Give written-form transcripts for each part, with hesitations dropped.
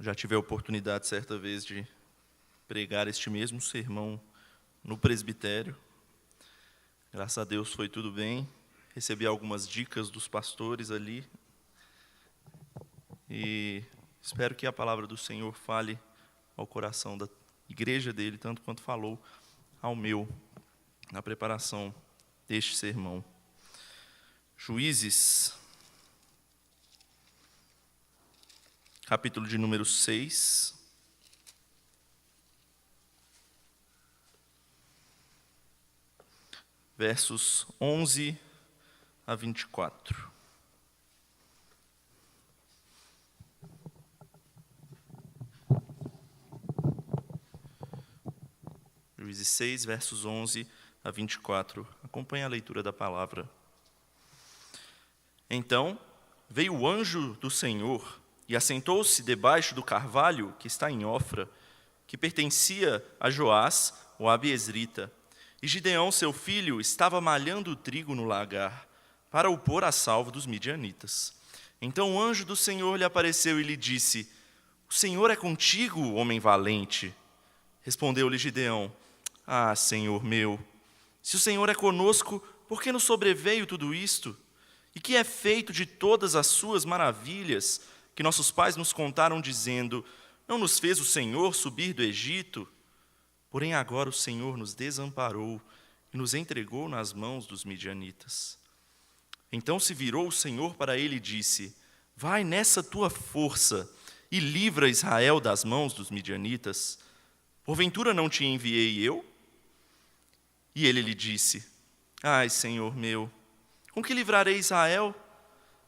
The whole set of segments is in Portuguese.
Já tive a oportunidade, certa vez, de pregar este mesmo sermão no presbitério. Graças a Deus foi tudo bem. Recebi algumas dicas dos pastores ali. E espero que a palavra do Senhor fale ao coração da igreja dele, tanto quanto falou ao meu, na preparação deste sermão. Juízes, capítulo de número 6. Versos 11 a 24. Juízes 6, versos 11 a 24. Acompanhe a leitura da palavra. Então veio o anjo do Senhor e assentou-se debaixo do carvalho que está em Ofra, que pertencia a Joás, o abiezrita. E Gideão, seu filho, estava malhando o trigo no lagar, para o pôr a salvo dos midianitas. Então o anjo do Senhor lhe apareceu e lhe disse: O Senhor é contigo, homem valente. Respondeu-lhe Gideão: Ah, Senhor meu, se o Senhor é conosco, por que nos sobreveio tudo isto? E que é feito de todas as suas maravilhas, que nossos pais nos contaram, dizendo: Não nos fez o Senhor subir do Egito? Porém agora o Senhor nos desamparou e nos entregou nas mãos dos midianitas. Então se virou o Senhor para ele e disse: Vai nessa tua força e livra Israel das mãos dos midianitas. Porventura não te enviei eu? E ele lhe disse: Ai, Senhor meu, com que livrarei Israel?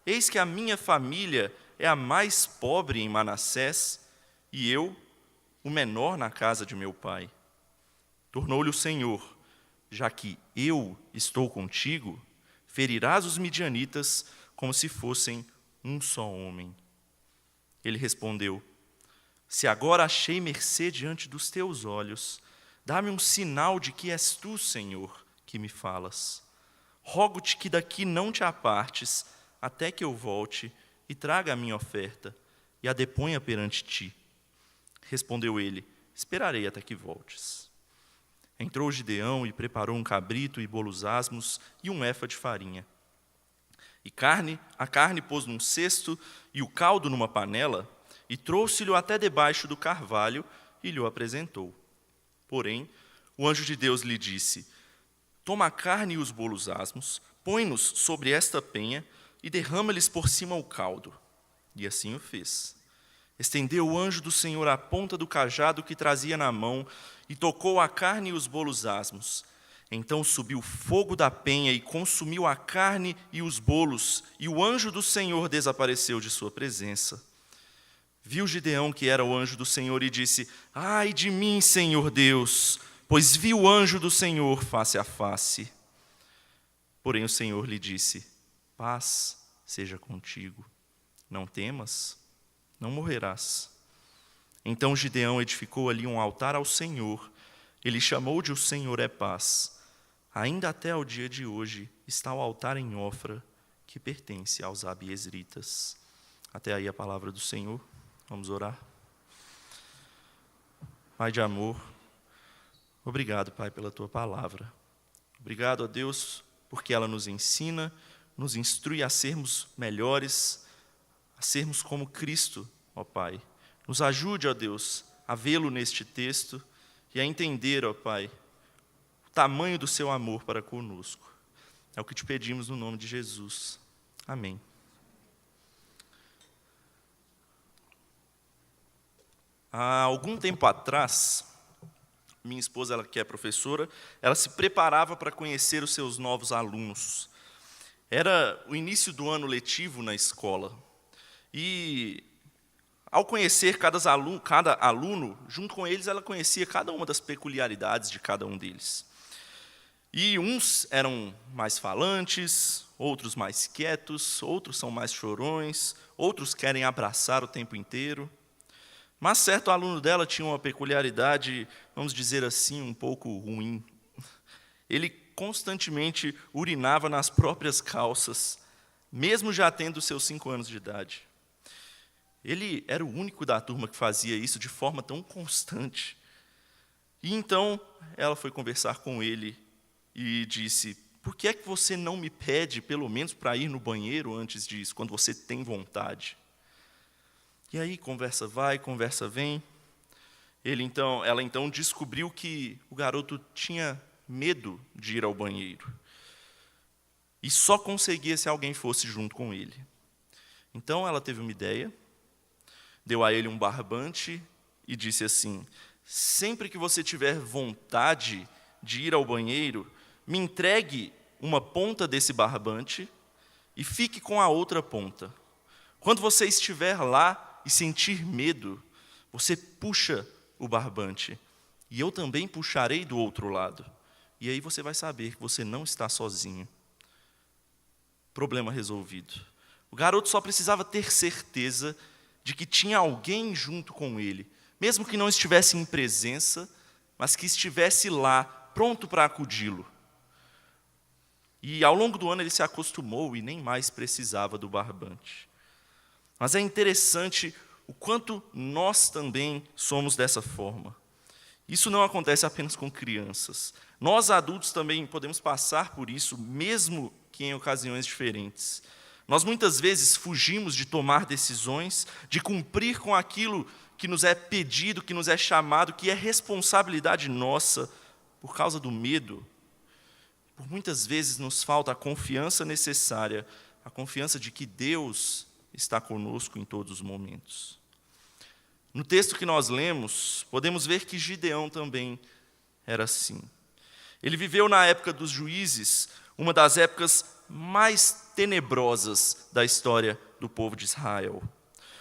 Eis que a minha família é a mais pobre em Manassés, e eu, o menor na casa de meu pai. Tornou-lhe o Senhor: Já que eu estou contigo, ferirás os midianitas como se fossem um só homem. Ele respondeu: Se agora achei mercê diante dos teus olhos, dá-me um sinal de que és tu, Senhor, que me falas. Rogo-te que daqui não te apartes, até que eu volte e traga a minha oferta, e a deponha perante ti. Respondeu ele: Esperarei até que voltes. Entrou Gideão e preparou um cabrito e bolos asmos e um efa de farinha. E a carne pôs num cesto e o caldo numa panela, e trouxe-lhe até debaixo do carvalho e lhe o apresentou. Porém, o anjo de Deus lhe disse: Toma a carne e os bolos asmos, põe-nos sobre esta penha e derrama-lhes por cima o caldo. E assim o fez. Estendeu o anjo do Senhor a ponta do cajado que trazia na mão e tocou a carne e os bolos asmos. Então subiu fogo da penha e consumiu a carne e os bolos, e o anjo do Senhor desapareceu de sua presença. Viu Gideão que era o anjo do Senhor e disse: Ai de mim, Senhor Deus, pois vi o anjo do Senhor face a face. Porém o Senhor lhe disse: Paz seja contigo, não temas, não morrerás. Então Gideão edificou ali um altar ao Senhor. Ele chamou de O Senhor é Paz. Ainda até ao dia de hoje está o altar em Ofra, que pertence aos abiezritas. Até aí a palavra do Senhor. Vamos orar. Pai de amor, obrigado, Pai, pela Tua palavra. Obrigado, ó Deus, porque ela nos ensina, nos instrui a sermos melhores, a sermos como Cristo, ó Pai. Nos ajude, ó Deus, a vê-lo neste texto e a entender, ó Pai, o tamanho do seu amor para conosco. É o que te pedimos no nome de Jesus. Amém. Há algum tempo atrás, minha esposa, ela que é professora, ela se preparava para conhecer os seus novos alunos. Era o início do ano letivo na escola. E, ao conhecer cada aluno, junto com eles, ela conhecia cada uma das peculiaridades de cada um deles. E uns eram mais falantes, outros mais quietos, outros são mais chorões, outros querem abraçar o tempo inteiro. Mas certo aluno dela tinha uma peculiaridade, vamos dizer assim, um pouco ruim. Ele constantemente urinava nas próprias calças, mesmo já tendo seus 5 anos de idade. Ele era o único da turma que fazia isso de forma tão constante. E então ela foi conversar com ele e disse: por que é que você não me pede, pelo menos, para ir no banheiro antes disso, quando você tem vontade? E aí, conversa vai, conversa vem. Ela então descobriu que o garoto tinha medo de ir ao banheiro. E só conseguia se alguém fosse junto com ele. Então ela teve uma ideia, deu a ele um barbante e disse assim: sempre que você tiver vontade de ir ao banheiro, me entregue uma ponta desse barbante e fique com a outra ponta. Quando você estiver lá e sentir medo, você puxa o barbante, e eu também puxarei do outro lado. E aí você vai saber que você não está sozinho. Problema resolvido. O garoto só precisava ter certeza de que tinha alguém junto com ele, mesmo que não estivesse em presença, mas que estivesse lá, pronto para acudi-lo. E ao longo do ano ele se acostumou e nem mais precisava do barbante. Mas é interessante o quanto nós também somos dessa forma. Isso não acontece apenas com crianças. Nós, adultos, também podemos passar por isso, mesmo que em ocasiões diferentes. Nós muitas vezes fugimos de tomar decisões, de cumprir com aquilo que nos é pedido, que nos é chamado, que é responsabilidade nossa, por causa do medo. Por muitas vezes nos falta a confiança necessária, a confiança de que Deus está conosco em todos os momentos. No texto que nós lemos, podemos ver que Gideão também era assim. Ele viveu na época dos juízes, uma das épocas mais tenebrosas da história do povo de Israel,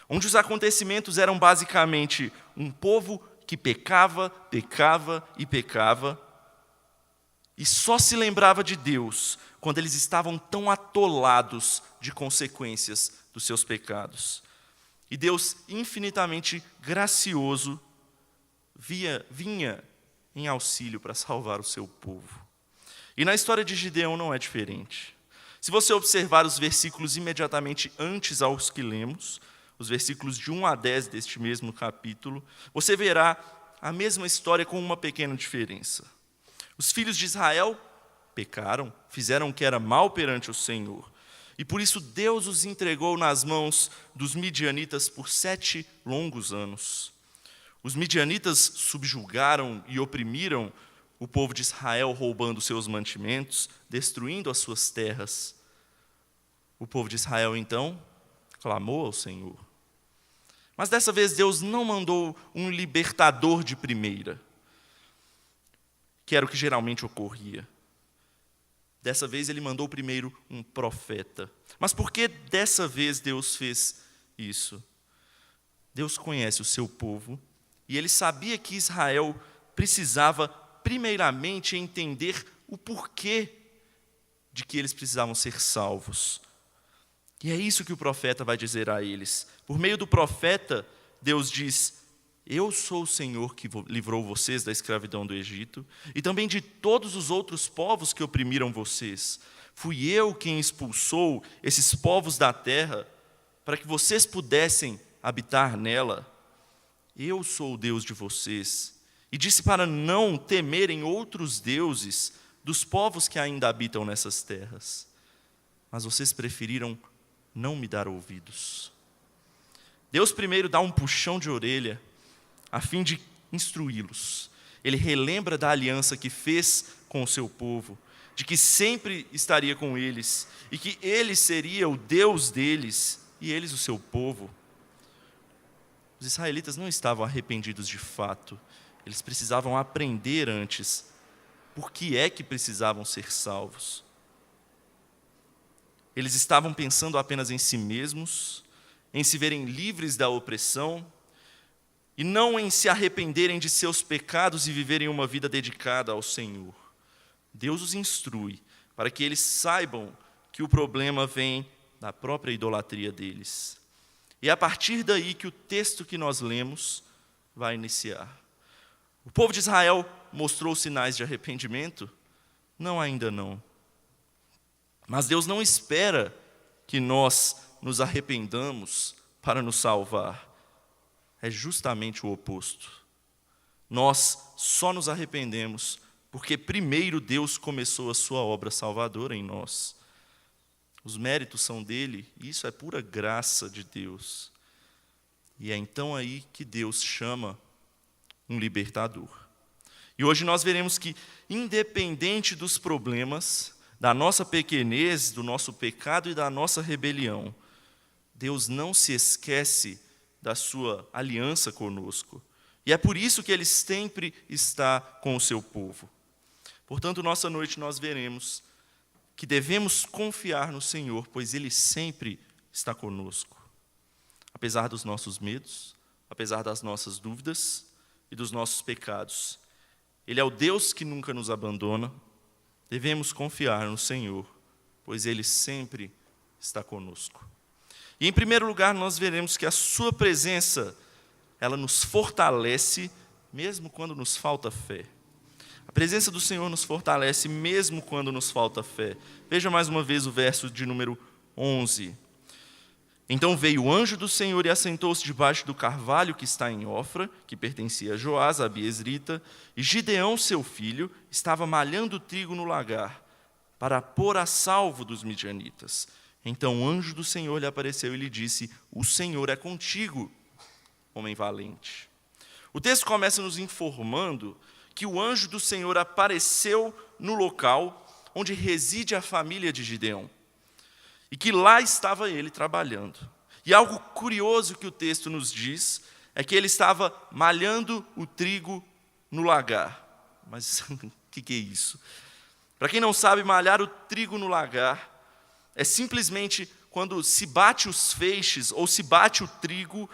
onde os acontecimentos eram basicamente um povo que pecava, pecava e pecava, e só se lembrava de Deus quando eles estavam tão atolados de consequências dos seus pecados. E Deus, infinitamente gracioso, vinha em auxílio para salvar o seu povo. E na história de Gideão não é diferente. Se você observar os versículos imediatamente antes aos que lemos, os versículos de 1 a 10 deste mesmo capítulo, você verá a mesma história com uma pequena diferença. Os filhos de Israel pecaram, fizeram o que era mal perante o Senhor. E por isso Deus os entregou nas mãos dos midianitas por 7 longos anos. Os midianitas subjugaram e oprimiram o povo de Israel, roubando seus mantimentos, destruindo as suas terras. O povo de Israel, então, clamou ao Senhor. Mas dessa vez Deus não mandou um libertador de primeira, que era o que geralmente ocorria. Dessa vez ele mandou primeiro um profeta. Mas por que dessa vez Deus fez isso? Deus conhece o seu povo e ele sabia que Israel precisava primeiramente entender o porquê de que eles precisavam ser salvos. E é isso que o profeta vai dizer a eles. Por meio do profeta, Deus diz: eu sou o Senhor que livrou vocês da escravidão do Egito e também de todos os outros povos que oprimiram vocês. Fui eu quem expulsou esses povos da terra para que vocês pudessem habitar nela. Eu sou o Deus de vocês. E disse para não temerem outros deuses dos povos que ainda habitam nessas terras. Mas vocês preferiram não me dar ouvidos. Deus primeiro dá um puxão de orelha a fim de instruí-los. Ele relembra da aliança que fez com o seu povo, de que sempre estaria com eles, e que ele seria o Deus deles, e eles o seu povo. Os israelitas não estavam arrependidos de fato, eles precisavam aprender antes por que é que precisavam ser salvos. Eles estavam pensando apenas em si mesmos, em se verem livres da opressão, e não em se arrependerem de seus pecados e viverem uma vida dedicada ao Senhor. Deus os instrui para que eles saibam que o problema vem da própria idolatria deles. E é a partir daí que o texto que nós lemos vai iniciar. O povo de Israel mostrou sinais de arrependimento? Não, ainda não. Mas Deus não espera que nós nos arrependamos para nos salvar. É justamente o oposto. Nós só nos arrependemos porque primeiro Deus começou a sua obra salvadora em nós. Os méritos são dele, e isso é pura graça de Deus. E é então aí que Deus chama um libertador. E hoje nós veremos que, independente dos problemas, da nossa pequenez, do nosso pecado e da nossa rebelião, Deus não se esquece da sua aliança conosco. E é por isso que Ele sempre está com o seu povo. Portanto, nessa noite nós veremos que devemos confiar no Senhor, pois Ele sempre está conosco. Apesar dos nossos medos, apesar das nossas dúvidas e dos nossos pecados. Ele é o Deus que nunca nos abandona. Devemos confiar no Senhor, pois Ele sempre está conosco. E em primeiro lugar, nós veremos que a sua presença, ela nos fortalece, mesmo quando nos falta fé. A presença do Senhor nos fortalece, mesmo quando nos falta fé. Veja mais uma vez o verso de número 11. Então veio o anjo do Senhor e assentou-se debaixo do carvalho que está em Ofra, que pertencia a Joás, a Abiezrita, e Gideão, seu filho, estava malhando trigo no lagar, para pôr a salvo dos midianitas. Então o anjo do Senhor lhe apareceu e lhe disse: o Senhor é contigo, homem valente. O texto começa nos informando que o anjo do Senhor apareceu no local onde reside a família de Gideão. E que lá estava ele trabalhando. E algo curioso que o texto nos diz é que ele estava malhando o trigo no lagar. Mas o que é isso? Para quem não sabe, malhar o trigo no lagar é simplesmente quando se bate os feixes ou se bate o trigo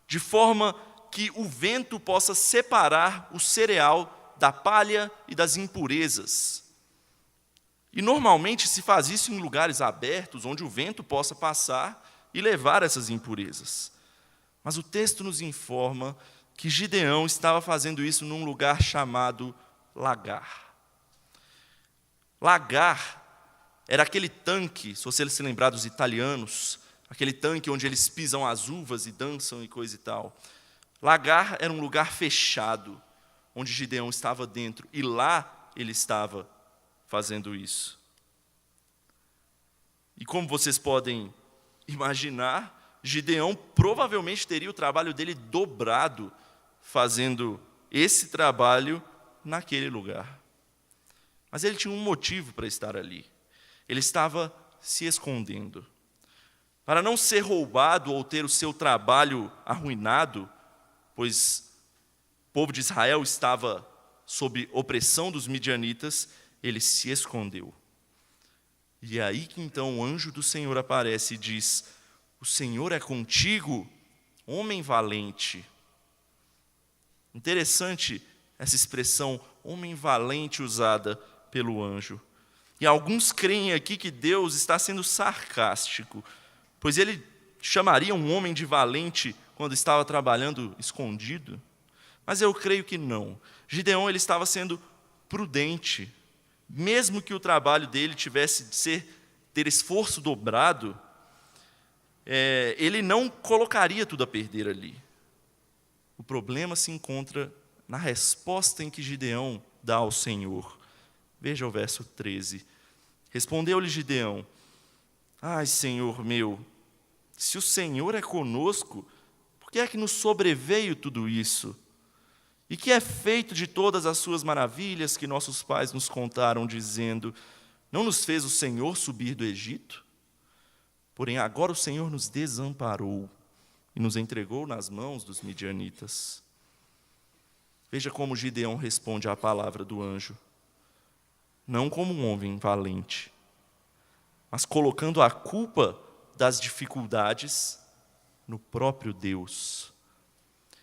de forma que o vento possa separar o cereal da palha e das impurezas. E normalmente se faz isso em lugares abertos, onde o vento possa passar e levar essas impurezas. Mas o texto nos informa que Gideão estava fazendo isso num lugar chamado lagar. Lagar era aquele tanque, se você se lembrar dos italianos, aquele tanque onde eles pisam as uvas e dançam e coisa e tal. Lagar era um lugar fechado, onde Gideão estava dentro, e lá ele estava fazendo isso. E como vocês podem imaginar, Gideão provavelmente teria o trabalho dele dobrado fazendo esse trabalho naquele lugar. Mas ele tinha um motivo para estar ali. Ele estava se escondendo. Para não ser roubado ou ter o seu trabalho arruinado, pois o povo de Israel estava sob opressão dos midianitas, ele se escondeu. E é aí que então o anjo do Senhor aparece e diz: o Senhor é contigo, homem valente. Interessante essa expressão, homem valente, usada pelo anjo. E alguns creem aqui que Deus está sendo sarcástico, pois ele chamaria um homem de valente quando estava trabalhando escondido? Mas eu creio que não. Gideão ele estava sendo prudente. Mesmo que o trabalho dele tivesse de ter esforço dobrado, ele não colocaria tudo a perder ali. O problema se encontra na resposta em que Gideão dá ao Senhor. Veja o verso 13. Respondeu-lhe Gideão: ai, Senhor meu, se o Senhor é conosco, por que é que nos sobreveio tudo isso? E que é feito de todas as suas maravilhas que nossos pais nos contaram, dizendo: não nos fez o Senhor subir do Egito? Porém agora o Senhor nos desamparou e nos entregou nas mãos dos midianitas. Veja como Gideão responde à palavra do anjo. Não como um homem valente, mas colocando a culpa das dificuldades no próprio Deus.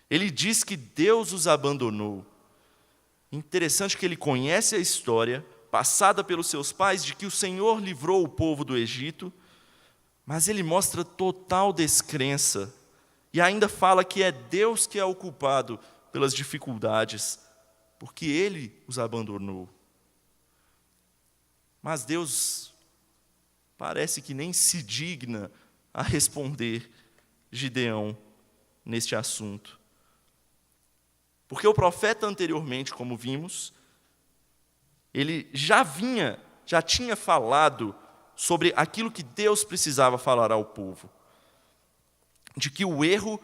Ele diz que Deus os abandonou. Interessante que ele conhece a história passada pelos seus pais de que o Senhor livrou o povo do Egito, mas ele mostra total descrença e ainda fala que é Deus que é o culpado pelas dificuldades, porque ele os abandonou. Mas Deus parece que nem se digna a responder. Gideão neste assunto. Porque o profeta anteriormente, como vimos, ele já tinha falado sobre aquilo que Deus precisava falar ao povo. De que o erro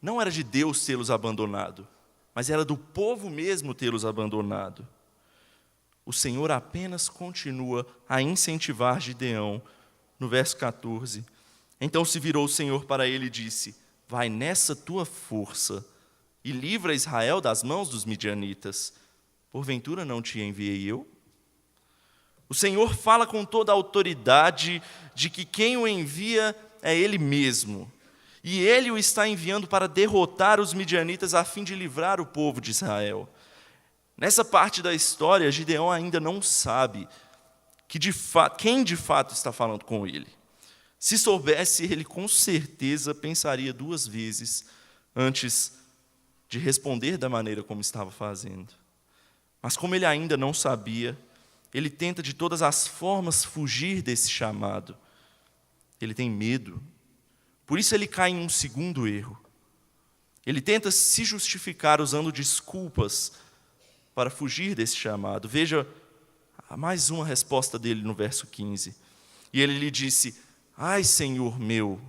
não era de Deus tê-los abandonado, mas era do povo mesmo tê-los abandonado. O Senhor apenas continua a incentivar Gideão, no verso 14. Então se virou o Senhor para ele e disse: vai nessa tua força e livra Israel das mãos dos midianitas. Porventura não te enviei eu? O Senhor fala com toda a autoridade de que quem o envia é Ele mesmo. E Ele o está enviando para derrotar os midianitas a fim de livrar o povo de Israel. Nessa parte da história, Gideão ainda não sabe quem de fato está falando com ele. Se soubesse, ele com certeza pensaria 2 vezes antes de responder da maneira como estava fazendo. Mas como ele ainda não sabia, ele tenta de todas as formas fugir desse chamado. Ele tem medo. Por isso ele cai em um segundo erro. Ele tenta se justificar usando desculpas para fugir desse chamado. Veja mais uma resposta dele no verso 15. E ele lhe disse: ai, Senhor meu,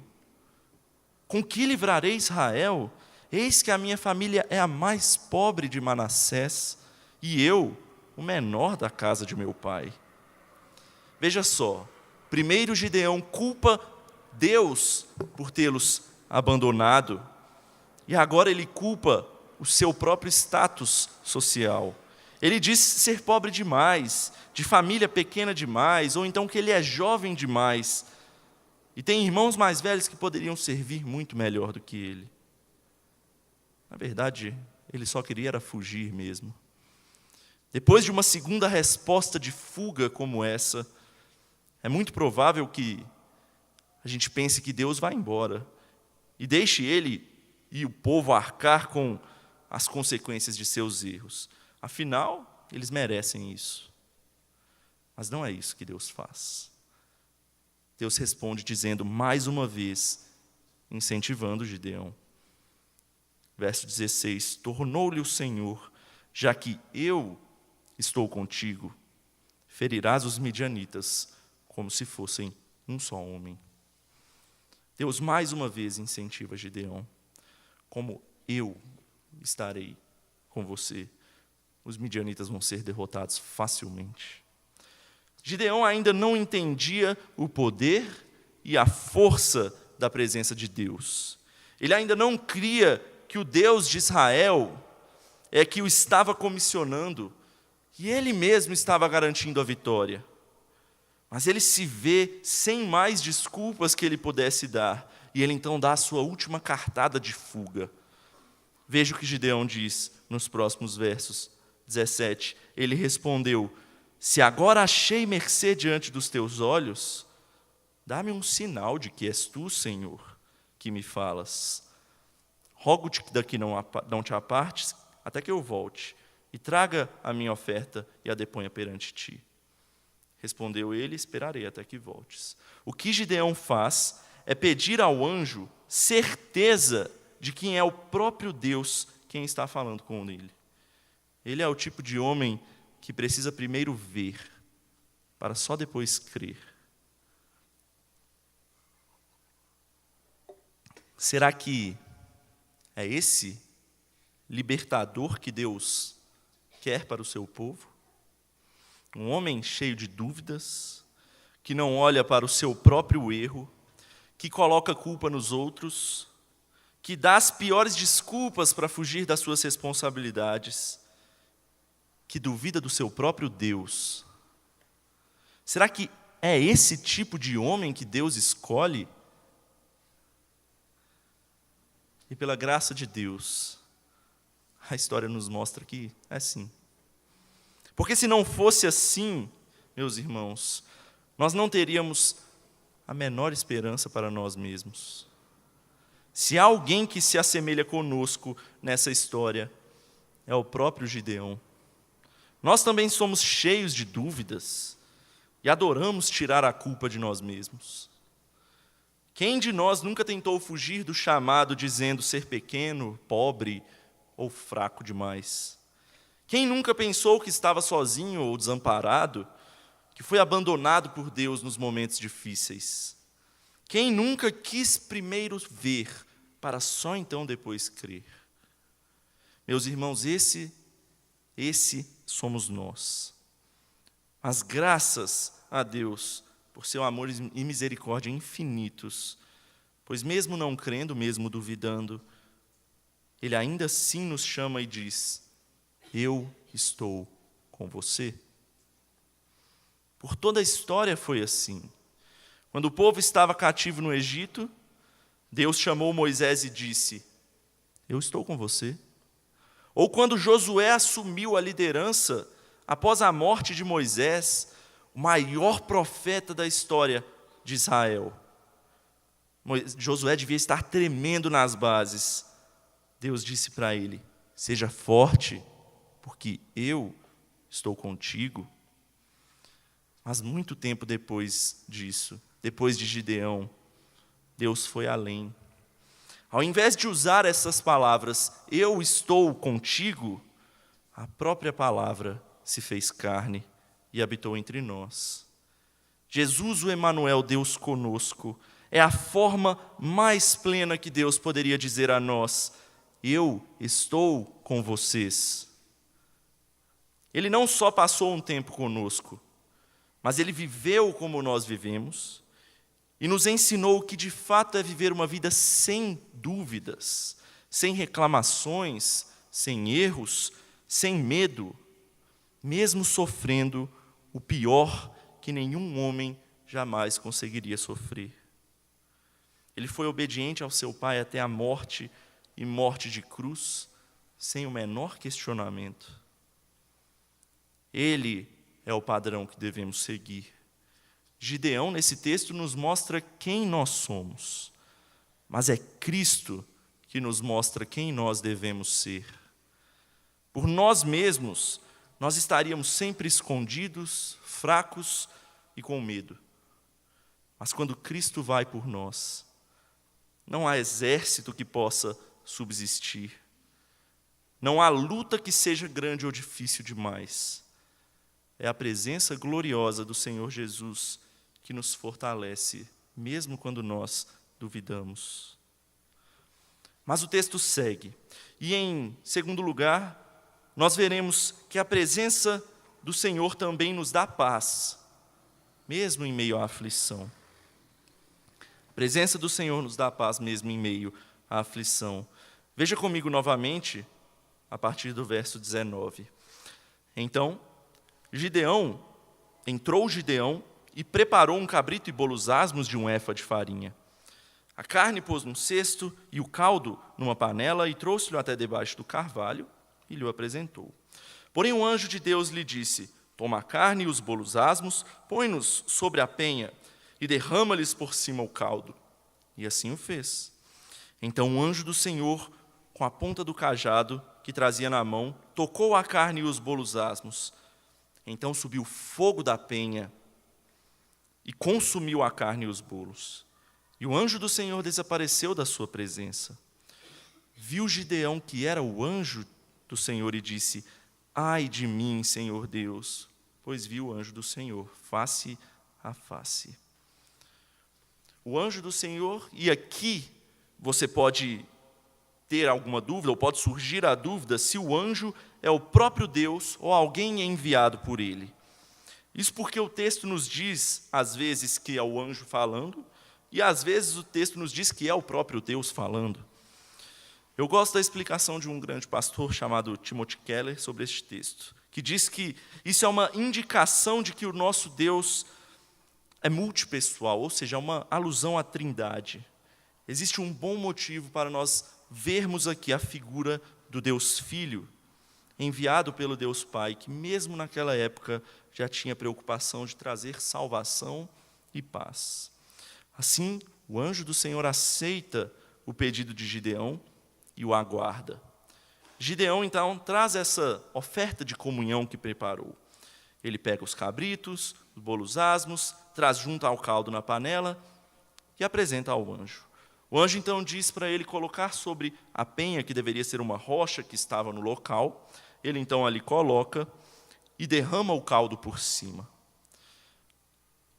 com que livrarei Israel? Eis que a minha família é a mais pobre de Manassés, e eu, o menor da casa de meu pai. Veja só, primeiro Gideão culpa Deus por tê-los abandonado, e agora ele culpa o seu próprio status social. Ele diz ser pobre demais, de família pequena demais, ou então que ele é jovem demais, e tem irmãos mais velhos que poderiam servir muito melhor do que ele. Na verdade, ele só queria era fugir mesmo. Depois de uma segunda resposta de fuga como essa, é muito provável que a gente pense que Deus vai embora e deixe ele e o povo arcar com as consequências de seus erros. Afinal, eles merecem isso. Mas não é isso que Deus faz. Deus responde dizendo mais uma vez, incentivando Gideão. Verso 16: tornou-lhe o Senhor: já que eu estou contigo, ferirás os midianitas como se fossem um só homem. Deus mais uma vez incentiva Gideão: como eu estarei com você, os midianitas vão ser derrotados facilmente. Gideão ainda não entendia o poder e a força da presença de Deus. Ele ainda não cria que o Deus de Israel é que o estava comissionando, e ele mesmo estava garantindo a vitória. Mas ele se vê sem mais desculpas que ele pudesse dar, e ele então dá a sua última cartada de fuga. Veja o que Gideão diz nos próximos versos. 17, ele respondeu: se agora achei mercê diante dos teus olhos, dá-me um sinal de que és tu, Senhor, que me falas. Rogo-te que daqui não te apartes, até que eu volte, e traga a minha oferta e a deponha perante ti. Respondeu ele: esperarei até que voltes. O que Gideão faz é pedir ao anjo certeza de quem é o próprio Deus quem está falando com ele. Ele é o tipo de homem que precisa primeiro ver, para só depois crer. Será que é esse libertador que Deus quer para o seu povo? Um homem cheio de dúvidas, que não olha para o seu próprio erro, que coloca culpa nos outros, que dá as piores desculpas para fugir das suas responsabilidades, que duvida do seu próprio Deus. Será que é esse tipo de homem que Deus escolhe? E pela graça de Deus, a história nos mostra que é assim. Porque se não fosse assim, meus irmãos, nós não teríamos a menor esperança para nós mesmos. Se há alguém que se assemelha conosco nessa história, é o próprio Gideão. Nós também somos cheios de dúvidas e adoramos tirar a culpa de nós mesmos. Quem de nós nunca tentou fugir do chamado dizendo ser pequeno, pobre ou fraco demais? Quem nunca pensou que estava sozinho ou desamparado, que foi abandonado por Deus nos momentos difíceis? Quem nunca quis primeiro ver, para só então depois crer? Meus irmãos, esse somos nós. Mas graças a Deus por seu amor e misericórdia infinitos, pois mesmo não crendo, mesmo duvidando, Ele ainda assim nos chama e diz: eu estou com você. Por toda a história foi assim. Quando o povo estava cativo no Egito, Deus chamou Moisés e disse: eu estou com você. Ou quando Josué assumiu a liderança após a morte de Moisés, o maior profeta da história de Israel. Josué devia estar tremendo nas bases. Deus disse para ele: seja forte, porque eu estou contigo. Mas muito tempo depois disso, depois de Gideão, Deus foi além. Ao invés de usar essas palavras, eu estou contigo, a própria palavra se fez carne e habitou entre nós. Jesus, o Emanuel, Deus conosco, é a forma mais plena que Deus poderia dizer a nós: eu estou com vocês. Ele não só passou um tempo conosco, mas Ele viveu como nós vivemos e nos ensinou o que de fato é viver uma vida sem dúvidas, sem reclamações, sem erros, sem medo, mesmo sofrendo o pior que nenhum homem jamais conseguiria sofrer. Ele foi obediente ao seu Pai até a morte, e morte de cruz, sem o menor questionamento. Ele é o padrão que devemos seguir. Gideão, nesse texto, nos mostra quem nós somos, mas é Cristo que nos mostra quem nós devemos ser. Por nós mesmos, nós estaríamos sempre escondidos, fracos e com medo. Mas quando Cristo vai por nós, não há exército que possa subsistir. Não há luta que seja grande ou difícil demais. É a presença gloriosa do Senhor Jesus que nos fortalece, mesmo quando nós duvidamos. Mas o texto segue. E em segundo lugar, nós veremos que a presença do Senhor também nos dá paz, mesmo em meio à aflição. A presença do Senhor nos dá paz mesmo em meio à aflição. Veja comigo novamente, a partir do verso 19. Então, entrou Gideão e preparou um cabrito e bolos asmos de 1 éfa de farinha. A carne pôs num cesto e o caldo numa panela e trouxe-o até debaixo do carvalho e lhe apresentou. Porém um anjo de Deus lhe disse: toma a carne e os bolos asmos, põe-nos sobre a penha e derrama-lhes por cima o caldo. E assim o fez. Então o anjo do Senhor, com a ponta do cajado que trazia na mão, tocou a carne e os bolos asmos. Então subiu fogo da penha e consumiu a carne e os bolos. E o anjo do Senhor desapareceu da sua presença. Viu Gideão que era o anjo do Senhor e disse: ai de mim, Senhor Deus, pois vi o anjo do Senhor, face a face. O anjo do Senhor, e aqui você pode ter alguma dúvida, ou pode surgir a dúvida se o anjo é o próprio Deus ou alguém enviado por ele. Isso porque o texto nos diz, às vezes, que é o anjo falando, e às vezes o texto nos diz que é o próprio Deus falando. Eu gosto da explicação de um grande pastor chamado Timothy Keller sobre este texto, que diz que isso é uma indicação de que o nosso Deus é multipessoal, ou seja, é uma alusão à Trindade. Existe um bom motivo para nós vermos aqui a figura do Deus Filho, enviado pelo Deus Pai, que mesmo naquela época já tinha preocupação de trazer salvação e paz. Assim, o anjo do Senhor aceita o pedido de Gideão e o aguarda. Gideão, então, traz essa oferta de comunhão que preparou. Ele pega os cabritos, os bolos asmos, traz junto ao caldo na panela, e apresenta ao anjo. O anjo então diz para ele colocar sobre a penha, que deveria ser uma rocha que estava no local. Ele então ali coloca e derrama o caldo por cima.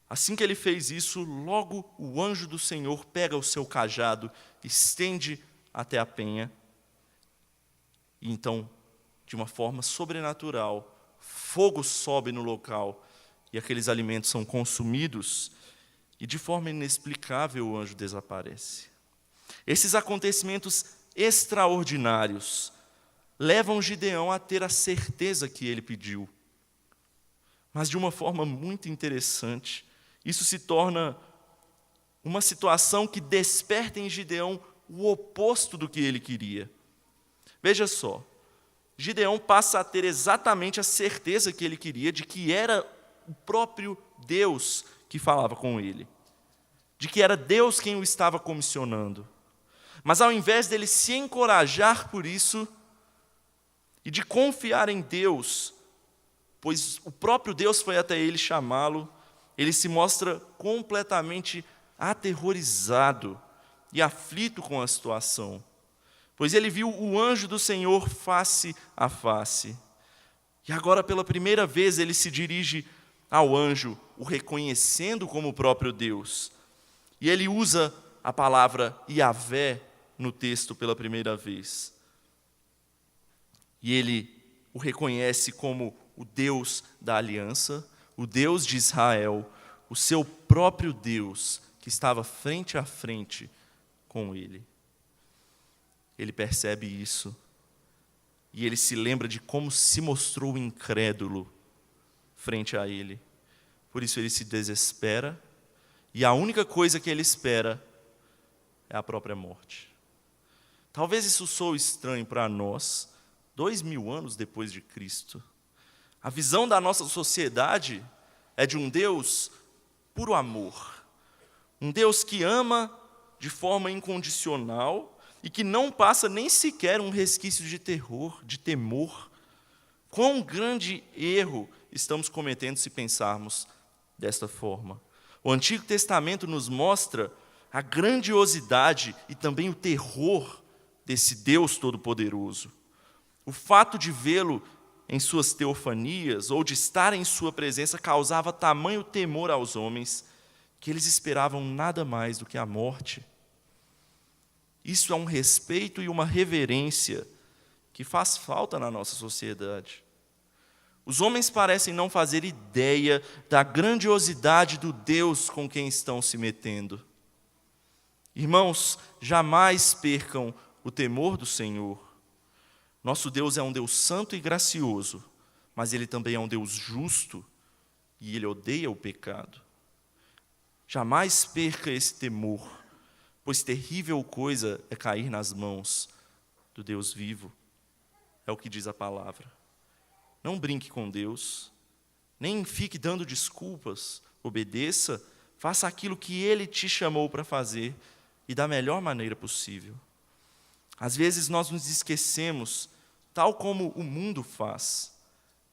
Assim que ele fez isso, logo o anjo do Senhor pega o seu cajado, estende até a penha, e então, de uma forma sobrenatural, fogo sobe no local, e aqueles alimentos são consumidos, e de forma inexplicável o anjo desaparece. Esses acontecimentos extraordinários levam Gideão a ter a certeza que ele pediu. Mas de uma forma muito interessante, isso se torna uma situação que desperta em Gideão o oposto do que ele queria. Veja só, Gideão passa a ter exatamente a certeza que ele queria de que era o próprio Deus que falava com ele, de que era Deus quem o estava comissionando. Mas ao invés dele se encorajar por isso e de confiar em Deus, pois o próprio Deus foi até ele chamá-lo, ele se mostra completamente aterrorizado e aflito com a situação, pois ele viu o anjo do Senhor face a face. E agora, pela primeira vez, ele se dirige ao anjo, o reconhecendo como o próprio Deus. E ele usa a palavra Yahvé no texto pela primeira vez. E ele o reconhece como o Deus da aliança, o Deus de Israel, o seu próprio Deus, que estava frente a frente com ele. Ele percebe isso, e ele se lembra de como se mostrou incrédulo frente a ele. Por isso ele se desespera, e a única coisa que ele espera é a própria morte. Talvez isso soe estranho para nós, 2000 anos depois de Cristo. A visão da nossa sociedade é de um Deus puro amor. Um Deus que ama de forma incondicional e que não passa nem sequer um resquício de terror, de temor. Quão grande erro estamos cometendo se pensarmos desta forma. O Antigo Testamento nos mostra a grandiosidade e também o terror desse Deus Todo-Poderoso. O fato de vê-lo em suas teofanias ou de estar em sua presença causava tamanho temor aos homens que eles esperavam nada mais do que a morte. Isso é um respeito e uma reverência que faz falta na nossa sociedade. Os homens parecem não fazer ideia da grandiosidade do Deus com quem estão se metendo. Irmãos, jamais percam o temor do Senhor. Nosso Deus é um Deus santo e gracioso, mas Ele também é um Deus justo e Ele odeia o pecado. Jamais perca esse temor, pois terrível coisa é cair nas mãos do Deus vivo. É o que diz a palavra. Não brinque com Deus, nem fique dando desculpas, obedeça, faça aquilo que Ele te chamou para fazer e da melhor maneira possível. Às vezes nós nos esquecemos, tal como o mundo faz,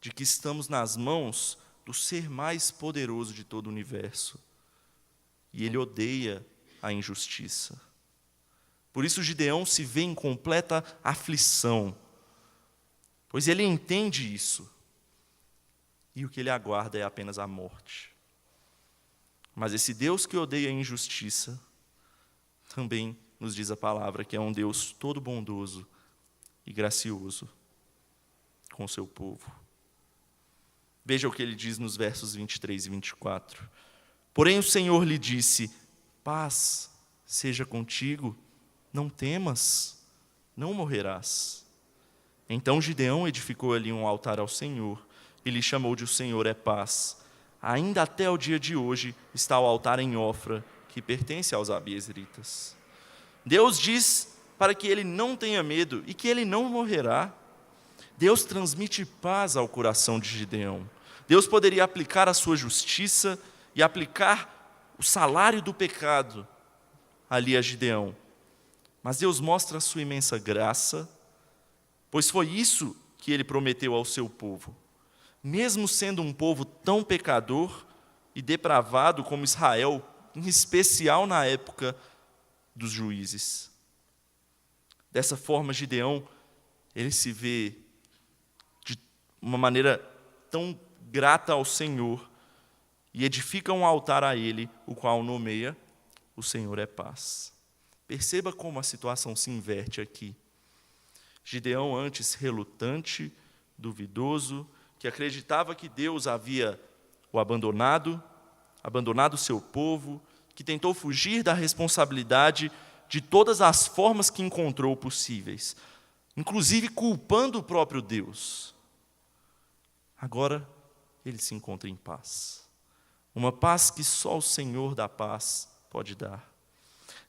de que estamos nas mãos do ser mais poderoso de todo o universo. E Ele odeia a injustiça. Por isso Gideão se vê em completa aflição, pois ele entende isso, e o que ele aguarda é apenas a morte. Mas esse Deus que odeia a injustiça, também nos diz a palavra que é um Deus todo bondoso e gracioso com o seu povo. Veja o que ele diz nos versos 23 e 24. Porém o Senhor lhe disse: paz seja contigo, não temas, não morrerás. Então Gideão edificou ali um altar ao Senhor, e lhe chamou de o Senhor é paz. Ainda até o dia de hoje está o altar em Ofra, que pertence aos abiezritas. Deus diz para que ele não tenha medo e que ele não morrerá. Deus transmite paz ao coração de Gideão. Deus poderia aplicar a sua justiça e aplicar o salário do pecado ali a Gideão. Mas Deus mostra a sua imensa graça, pois foi isso que ele prometeu ao seu povo. Mesmo sendo um povo tão pecador e depravado como Israel em especial na época dos juízes. Dessa forma, Gideão, ele se vê de uma maneira tão grata ao Senhor e edifica um altar a ele, o qual nomeia: o Senhor é paz. Perceba como a situação se inverte aqui. Gideão, antes relutante, duvidoso, que acreditava que Deus havia o abandonado o seu povo, que tentou fugir da responsabilidade de todas as formas que encontrou possíveis, inclusive culpando o próprio Deus. Agora ele se encontra em paz. Uma paz que só o Senhor da paz pode dar.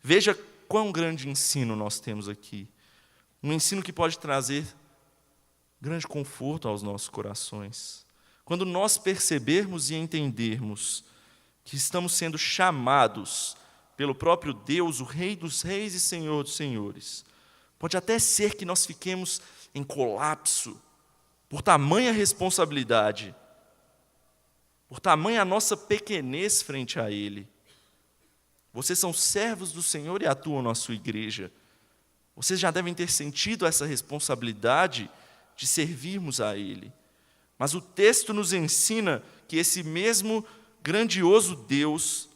Veja quão grande ensino nós temos aqui. Um ensino que pode trazer grande conforto aos nossos corações. Quando nós percebermos e entendermos que estamos sendo chamados pelo próprio Deus, o Rei dos Reis e Senhor dos Senhores, pode até ser que nós fiquemos em colapso por tamanha responsabilidade, por tamanha a nossa pequenez frente a Ele. Vocês são servos do Senhor e atuam na sua igreja. Vocês já devem ter sentido essa responsabilidade de servirmos a Ele. Mas o texto nos ensina que esse mesmo grandioso Deus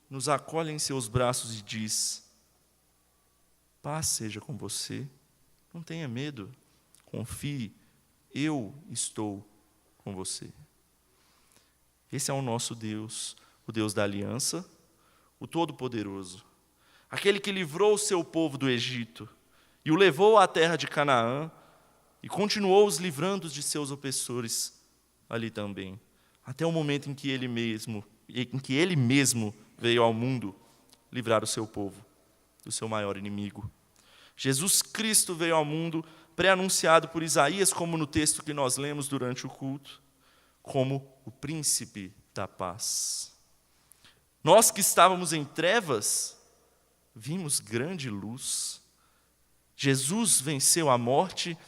nos acolhe em seus braços e diz: paz seja com você, não tenha medo, confie, eu estou com você. Esse é o nosso Deus, o Deus da aliança, o Todo-Poderoso, aquele que livrou o seu povo do Egito e o levou à terra de Canaã e continuou os livrando de seus opressores ali também, até o momento em que ele mesmo veio ao mundo livrar o seu povo do seu maior inimigo. Jesus Cristo veio ao mundo, pré-anunciado por Isaías, como no texto que nós lemos durante o culto, como o príncipe da paz. Nós que estávamos em trevas, vimos grande luz. Jesus venceu a morte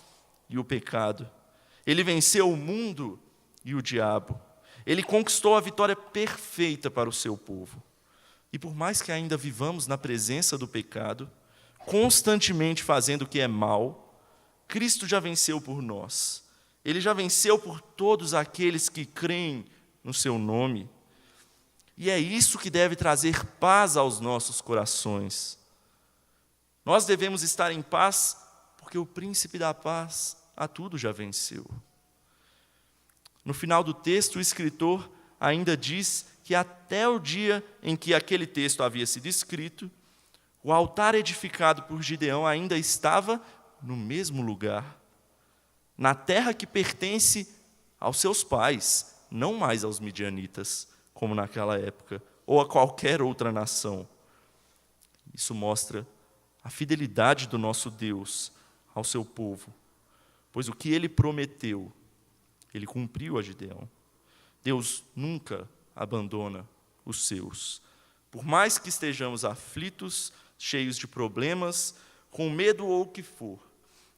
e o pecado. Ele venceu o mundo e o diabo. Ele conquistou a vitória perfeita para o seu povo. E por mais que ainda vivamos na presença do pecado, constantemente fazendo o que é mal, Cristo já venceu por nós. Ele já venceu por todos aqueles que creem no seu nome. E é isso que deve trazer paz aos nossos corações. Nós devemos estar em paz porque o príncipe da paz a tudo já venceu. No final do texto, o escritor ainda diz que até o dia em que aquele texto havia sido escrito, o altar edificado por Gideão ainda estava no mesmo lugar, na terra que pertence aos seus pais, não mais aos midianitas, como naquela época, ou a qualquer outra nação. Isso mostra a fidelidade do nosso Deus ao seu povo, pois o que Ele prometeu, Ele cumpriu a Gideão. Deus nunca abandona os seus. Por mais que estejamos aflitos, cheios de problemas, com medo ou o que for,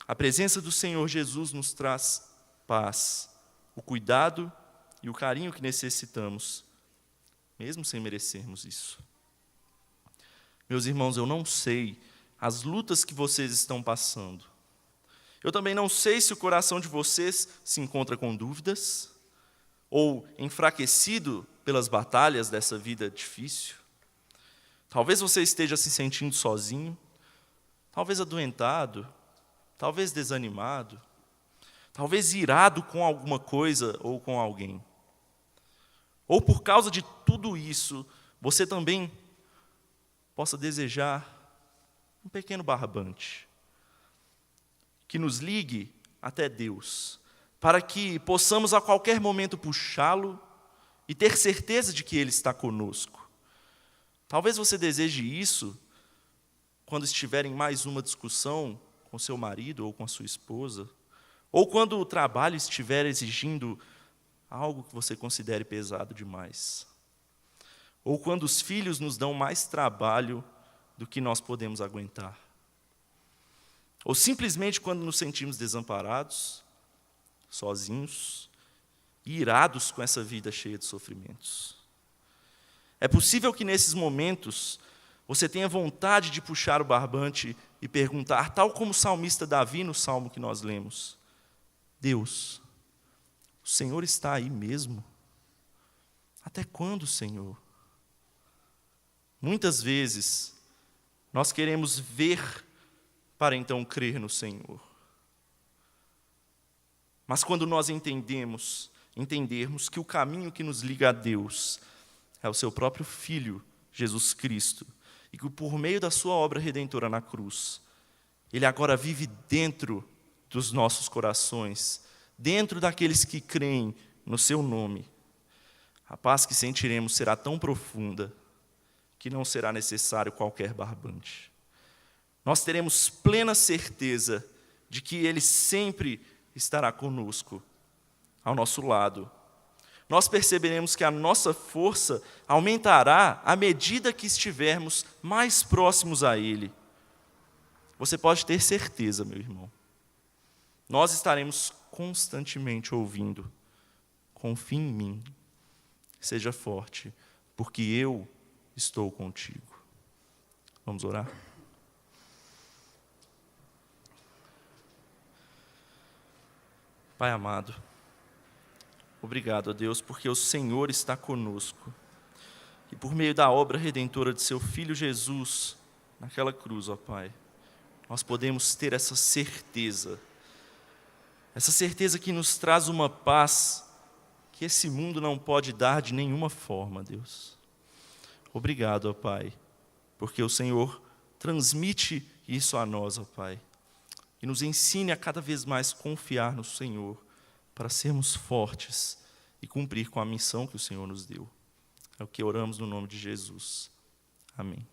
a presença do Senhor Jesus nos traz paz, o cuidado e o carinho que necessitamos, mesmo sem merecermos isso. Meus irmãos, eu não sei as lutas que vocês estão passando. Eu também não sei se o coração de vocês se encontra com dúvidas ou enfraquecido pelas batalhas dessa vida difícil. Talvez você esteja se sentindo sozinho, talvez adoentado, talvez desanimado, talvez irado com alguma coisa ou com alguém. Ou por causa de tudo isso, você também possa desejar um pequeno barbante que nos ligue até Deus, para que possamos a qualquer momento puxá-lo e ter certeza de que Ele está conosco. Talvez você deseje isso quando estiver em mais uma discussão com seu marido ou com a sua esposa, ou quando o trabalho estiver exigindo algo que você considere pesado demais, ou quando os filhos nos dão mais trabalho do que nós podemos aguentar, ou simplesmente quando nos sentimos desamparados, sozinhos e irados com essa vida cheia de sofrimentos. É possível que nesses momentos você tenha vontade de puxar o barbante e perguntar, tal como o salmista Davi no salmo que nós lemos: Deus, o Senhor está aí mesmo? Até quando, Senhor? Muitas vezes nós queremos ver para então crer no Senhor. Mas quando nós entendermos que o caminho que nos liga a Deus é o seu próprio Filho, Jesus Cristo, e que por meio da sua obra redentora na cruz, Ele agora vive dentro dos nossos corações, dentro daqueles que creem no seu nome, a paz que sentiremos será tão profunda que não será necessário qualquer barbante. Nós teremos plena certeza de que Ele sempre estará conosco, ao nosso lado. Nós perceberemos que a nossa força aumentará à medida que estivermos mais próximos a Ele. Você pode ter certeza, meu irmão. Nós estaremos constantemente ouvindo: confie em mim, seja forte, porque eu estou contigo. Vamos orar? Pai amado, obrigado a Deus, porque o Senhor está conosco. E por meio da obra redentora de seu Filho Jesus, naquela cruz, ó Pai, nós podemos ter essa certeza que nos traz uma paz que esse mundo não pode dar de nenhuma forma, Deus. Obrigado, ó Pai, porque o Senhor transmite isso a nós, ó Pai, e nos ensine a cada vez mais confiar no Senhor, para sermos fortes e cumprir com a missão que o Senhor nos deu. É o que oramos no nome de Jesus. Amém.